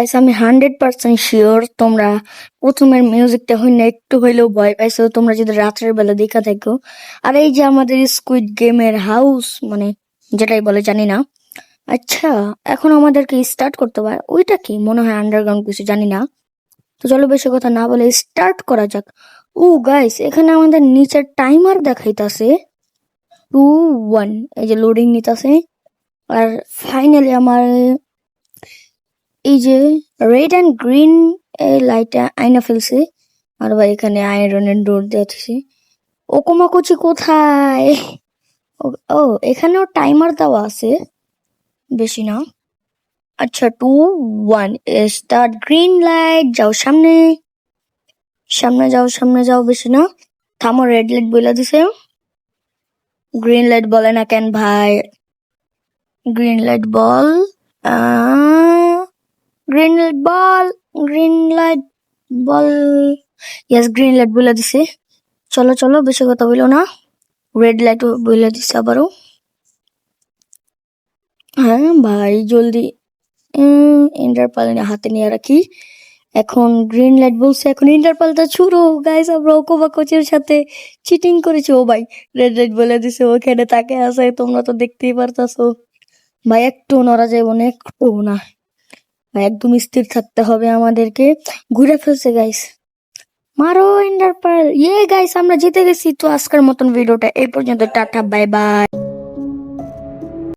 Guys আমি 100% sure তোমরা প্রথমের মিউজিকটা হইলে একটু হইলেও ভয় পাইছো তোমরা যদি রাত্রের বেলা দেখা থাকো। আর এই যে আমাদের স্কুইড গেমের হাউস মানে যেটাই বলে জানি না। আচ্ছা, এখন আমাদেরকে স্টার্ট করতে হবে। ওইটা কি মনে হয় আন্ডারগ্রাউন্ড কিছু, জানি না। তো চলো বেশি কথা না বলে স্টার্ট করা যাক। ও গাইস, এখানে আমাদের নিচের টাইমার দেখাইতাছে 2-1, এই যে লোডিং নিতাছে। আর ফাইনালি আমার এই যে রেড অ্যান্ড গ্রিন লাইটটা আইনা ফেলছে। আর ভাই এখানে আয়রনের ডোর দিয়েছে। ও কোমাকুচি কোথায়? ও ও, এখানেও টাইমার দেওয়া আছে, বেশি না। আচ্ছা, 2-1 স্টার্ট। গ্রিন লাইট, যাও সামনে, সামনে যাও, সামনে যাও, বেশি না। থামো, রেড লাইট বলে দিছে। গ্রিন লাইট বলে না কেন ভাই? গ্রিন লাইট বল, গ্রিন লাইট বল, গ্রিন লাইট বল। ইয়েস, গ্রিন লাইট বলে দিছে। চলো চলো, বেশি কথা বললো না। রেড লাইট বলে দিছে আবারও। হ্যাঁ ভাই, জলদি ইন্টারপাল হাতে নিয়ে রাখি। এখন গ্রিন লাইট বলছে, এখন ইন্টারপালটা ছুড়ো। গাইস, আমরা ওকোবা কোচের সাথে চিটিং করেছি। ও ভাই, রেড লাইট বলে দিছে, ওখানে তাকে আছে, তোমরা তো দেখতেই পারতাছো। ভাই একটু নড়া যাইব না, একটু না ভাই, একদম স্থির থাকতে হবে আমাদেরকে। ঘুরে ফেলছে গাইস, মারো ইন্টারপাল। গাইস, আমরা জিতে গেছি। তো আজকের মতন ভিডিওটা এই পর্যন্ত, টাটা বাই বাই।